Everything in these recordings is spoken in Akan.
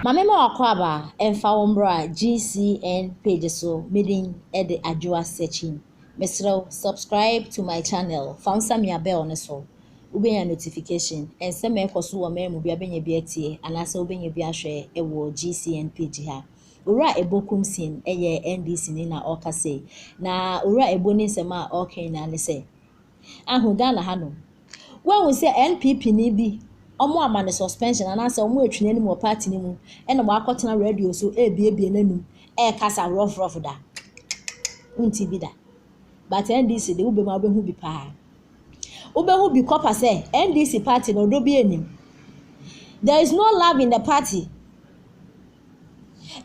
Mamema wakwaba emfa wombra GCN page so meeting ede adwa searching. Mesro subscribe to my channel. Famsa mi bell on so. Ubenya notification and se me koso wo memu bia benya bia tie anase ubenya bia hwe e wo GCN page ha. Ura ebokum sin eye NDC ni na oka say. Na ura ebo ni nsema okay na ne say. Ahu Ghana ha no. When we say NPP ni bi omo amane suspension anase omo atwene ni mo party ni mu ena mo akotena radio so ebie nanum kasa rough da unti bi da but NDC de ube ma obehu bi pa obehu bi kopa say NDC party no do bi enim. There is no love in the party.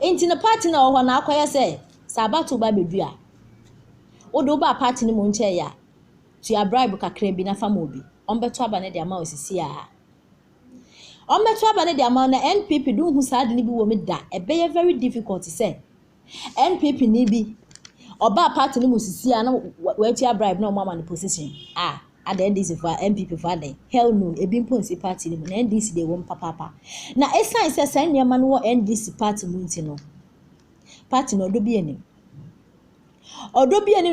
Inti the party na oho na akoye say sabato ba bedua odo ba party ni mo nche ya to ya bribe kakra bi na fama obi ombeto aba ne de ama osisi a Ometo abane de amount na NPP do hu sad ni bi wo me da ebe very difficult say NPP ni bi oba party ni musisi a na wetia bribe na o man position at the NDC for NPP for dem hell no ebi mponsi party ni na NDC de won papa na esan say san niam no NDC party mu nti no party no do bi enim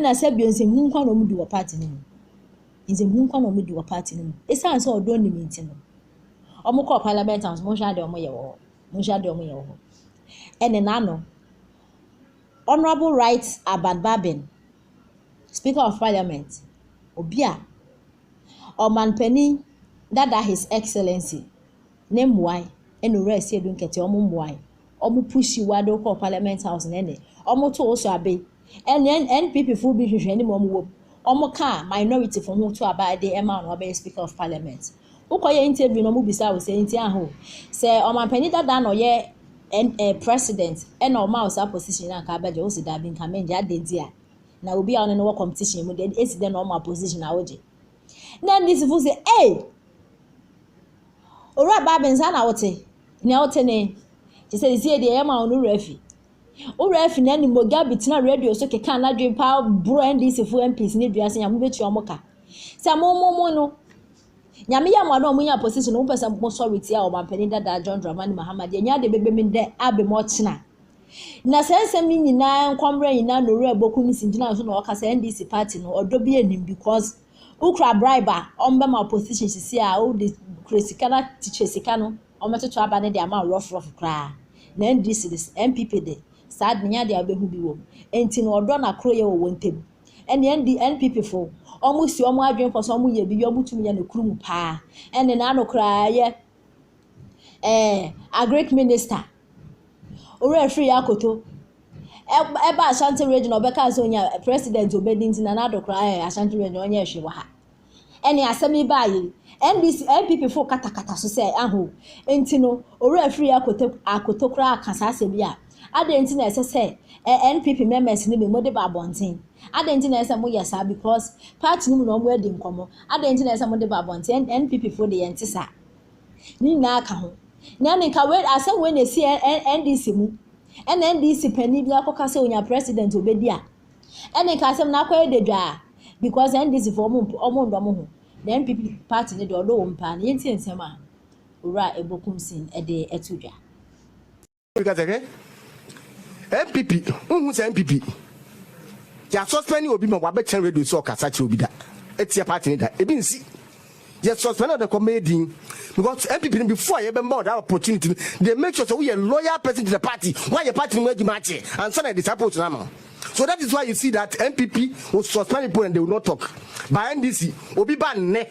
na say bionse hu nkwa no mu di wo party ni nze hu nkwa no mu di wo party ni esan say odo ni nti no Omuko parliament house mo hwa de omo ye wo ene na no Honorable Right Aban Babin, Speaker of Parliament obia omanpani dada His Excellency nemwai eno rest edun kete omo mwai omo pushi wado ko parliament house nene omo to so abe NPP fu bi hwehwe ni mo wo omo ka minority for ho to abade ema no be Speaker of Parliament. Ukoye interview no mubisa we say nti aho say omanpani dada no ye president e na o ma osa position na ka abaje o si da bi nka menje adenti a na obi a no competition mu de esi de no ma position a oje na this fu say ora Babin sa na wote ne ti say sie de e ma onu refi o refi na ni moga bitina radio so keka na dwen pa bro NDC fu MPs ni duase ya mu betu omoka say mo no Nyame ya mwado omunya position no pesa mo sorry tia o mampani dada John Dramani Muhammad nya de bebe min de abe mo china na sensem ni nyina nkomre nyina no re bokum sinjina so no okasa NDC party no odo bi enim because ukra briber ombe ma position sisi a o de kresikana teacher sika no ometoto aba ne de ama rough kra na NDC this MPP de sad nya de abehu bi wo enti no odo na kro ye wo wontem ene NPP fo omusi omu adwen for so omu ye bi omu tumi ye ne kurumu pa ene na anokra ye a great minister ore free akoto eba Ashanti region obeka so nya president obedinti na adokra Ashanti region onye hwe ha ene asemi baayi NDC MPP fo katakata so say aho enti no ore free akoto kra akasa asemi a adenti na ese say NPP members ni be mo de ba bonten adenti na ese mo yesa because party ni no mo edi nkomo adenti na ese mo de ba bonten NPP fo de yentisa ni na aka ho na nka we ase we na si NDC mu NDC pani bi akoka se onya president obedi a nka asem na akwa ededwa because NDC fo omo ndo mo ho the NPP party ni de odo wo mpa na yenti ensem a ora ebokum sin ede etudwa MPP who say MPP ya suspend obi ma wabe chen radio so kasa che obi da etie party ni da ebi nsi ya suspend the comedy because MPP before you be more that opportunity they make sure so we a loyal person to the party why your party no match and so na they support na so that is why you see that MPP will suspend people and they will not talk by NDC obi ban ne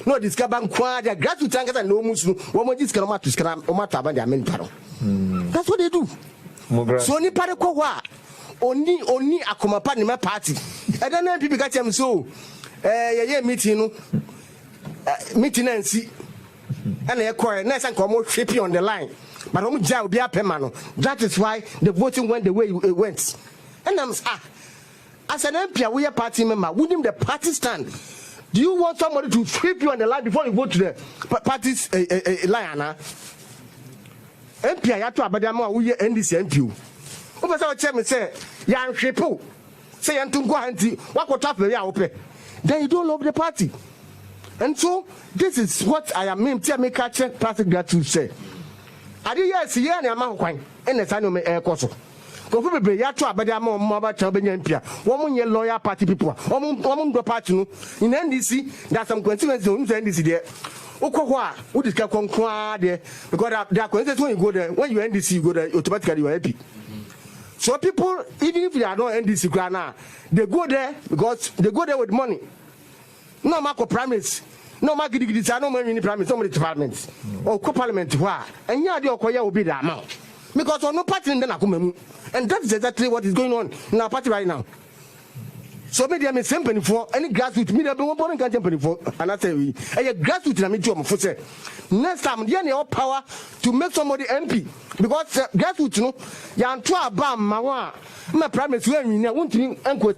no discover kwa dia graduate angasa no musu wo mo discover ma to skara o ma taba dia men paro that's what they do. So ni pare ko wa oni akomapa ni ma party e da na MPP ka chem so ye meeting no meeting nansi ana ye call na san ko mo hwepi on the line but omo ja obi apema no that is why the voting went the way it went and I'm as an MP we party member we name the party stand. Do you want somebody to sweep you on the line before you go to the party's line? MP ayato abadama wo ye NDC MP o pese o che me say ya nhwepo say ya ntunko anti wakota afere a wo pe then you don't love the party. And so this is what I am mean to make a check party gratitude say ade yes ye na ama kwan ene sa no me ekoso kofu bebre ya to abede ama mo ba cha benya mpia wo mo nye loyal party people wo mo ndo party no in NDC there some consequences on NDC there ukoko a wo discuss konkwa there because there are consequences when you go there when you NDC you go there automatically you are happy. So people, even if they are not NDC Ghana, they go there because they go there with money. No marco primaries, no market degrees, no money primaries, so many departments or co-parliament. Why? And yeah, the Okoya will be the amount because on no party in the Nakumu, and that's exactly what is going on in our party right now. So maybe I'm a company for any grassroots media, but one company for and I say we a grassroots in a medium for say next time the any power to make somebody MP because grassroots no ya nto abam mawa my promise when we want to enquire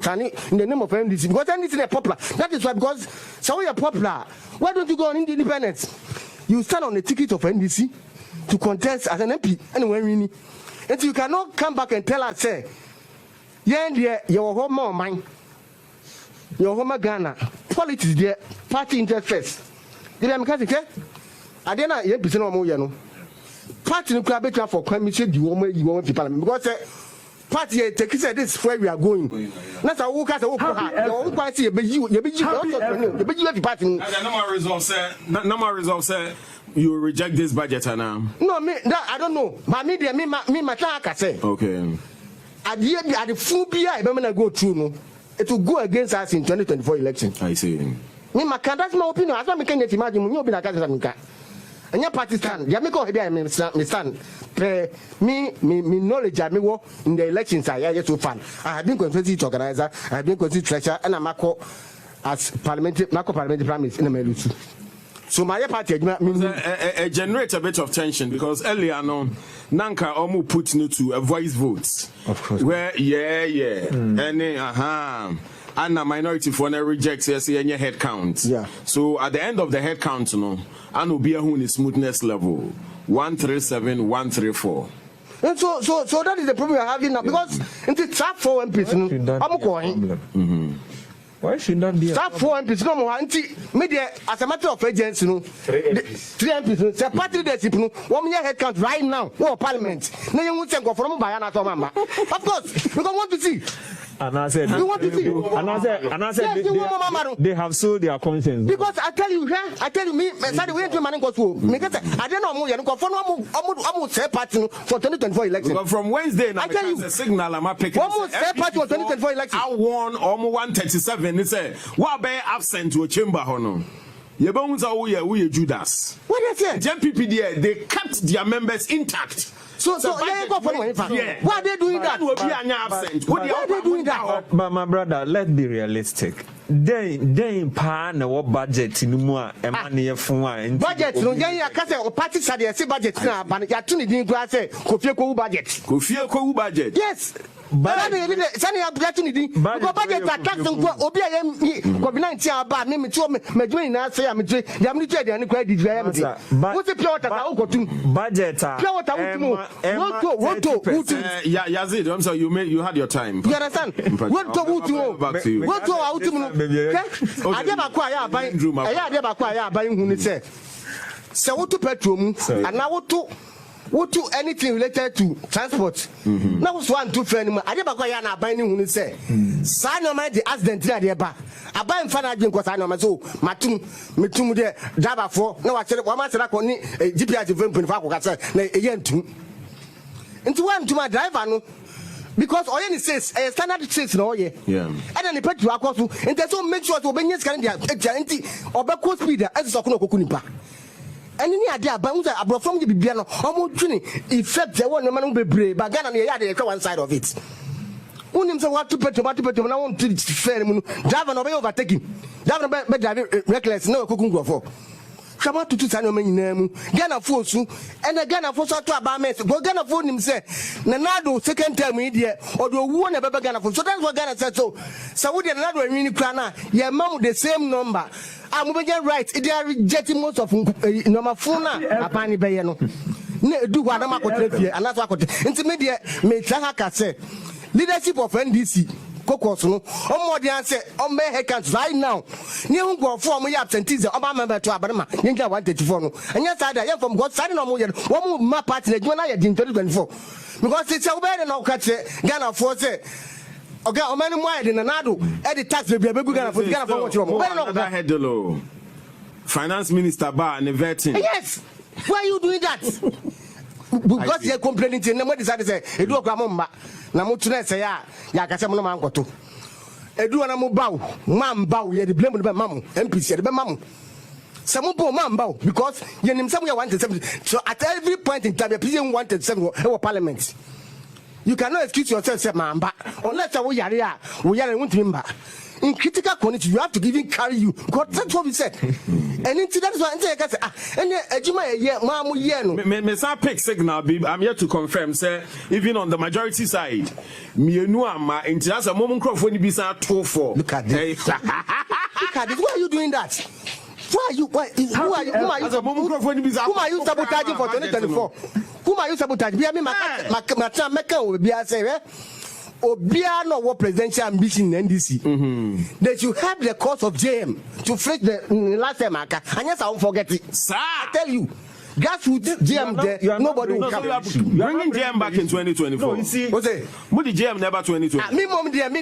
in the name of NDC because NDC is popular. That is why because so we are popular. Why don't you go on independence? You stand on the ticket of NDC to contest as an MP anyway winning. And you cannot come back and tell us say yeah your home more mine. Your home Ghana politics there party interest first. The Americans say I didn't hear person more you know. Party no club for crime say the woman you want people because party take say this is where we are going. That's how we can say your party you party. Number results say you reject this budget now. No me that I don't know. But me there me mataka say. Okay. At the full BI be go through no. It will go against us in 2024 election. I see. Me that's my opinion. As I can imagine, you be na kasa mika. Anya Pakistan, ya me ko hebi me stand. Me knowledge me wo in the elections I just so fun. I have been constituted organizer, I have been constituted treasurer, and I'm as parliamentary prime minister in Melusu. So my party generate a bit of tension because earlier on Nanka almost put no to a voice vote. Of course. Where and a minority for no rejects any head count. Yeah. So at the end of the head count, no, and will be a who is smoothness level 137, 134. And so that is the problem we are having now because it's tough for MPs. I'm going. Why should not be start 4 MPs no more media as a matter of agency no 3 MPs say party leadership no one year head count right now no parliament na you want to go from Bayana to mama of course we don't want to see and I said they have sold their conscience because I tell you me say the way to man go to me get I don't know you go for no say party for 2024 election from Wednesday now because the signal am picking almost say party for 2024 election I won almost 137 they say what be absent to a chamber hono you bones are we Judas what is it JPP there they kept their members intact. So yeah, go for money. Why are they doing that? Why are they doing that? But my brother, let's be realistic. They pan what budget in more money for budget. No, yeah, because party said they say budget now, but you are tuning in glass. Kofi budget. Yes. But sani ya budget ni di because budget attack nko obi ayem COVID-19 aba me to me join na say am to dem ni trade ani kwa di dwa am di what pure water ka ukotum budget pure water wutu yeah Yazid I'm sorry you had your time you understand wutu wutu no ade ba kwa ya aban ade ba kwa ya aban hu ni say wutu petrol mu ana wutu anything related to transport na was one two friend mu ade ba kwa ya na aban ni hu ni say sa no ma the accident there ba aban fa na agin ko sa no ma so metum de driver for na wa ma chere ko ni GPS vempin fa ko ka say na eyentum nti wantum driver no because oye ni says standard says no oye yeah and then the petrol akoso nti so make sure to obenye scan dia nti obeko speed as so ko nipa eni ni ade aba unza abro from the bibia no omo twini effect e won man bebre ba Ghana na ye ade one side of it unim say what to petrol na won to fair mu driver no be overtaking driver be drive reckless na kokun go for kama tutu sa no manyina mu Ghana force and Ghana force to aba mess go Ghana force nim say na nado second time yi de odo wuo na bebe Ghana force so that's what Ghana said so Saudi na nado anwini kra na ye mam the same number am be get right they are rejecting most of number phone na apani be ye no na edu kwa na makotre fie anaso akote nti me de me try haka say leadership of NDC kokos no omo de answer omo hekant right now ni hu go for omo ya absenteeism omo member to abarema nja 134 no anya sada ye from god sada no mo ye wo ma party na juma na ye din 2024 because it's a way na ka che Ghana for say okay o many more de na do e the tax be be Ghana for what you no headlo finance minister ba and vetting. Yes, why are you doing that? Because you're complaining to them. What is that? Say, Edu okramomba. Na mo tuna say ya kase mo no man koto. Edu na mo bawo, man bawo ye the blame no be mamu. MPC the be mamu. Some bo man bawo because you nim some you 137. So at every point in time, you PCA 137 in parliament. You cannot excuse yourself say man ba. Unless we yare won't remember. In critical condition, you have to even carry you. God, that's what we said. And into that is why I say, and Ejima yeah, mamu yeah no. Me sa pick signal. I'm here to confirm. Say even on the majority side, me no ama. Into that's a moment crop when you be sa 2-4. Look at this. Look at this. Why are you doing that? Why are you? Who are you? Who are you sabotaging for 2024? Who are you sabotaging? Be I mean, my say. Obia no what presidential ambition in NDC. They should help the cause of JM to fix the last time. And yes, I won't forget it. Sir, I tell you, grassroots JM there, nobody will come. Bringing JM back in 2024. No, you see, what's it? What the JM never 2020? Me, mom, dear, me,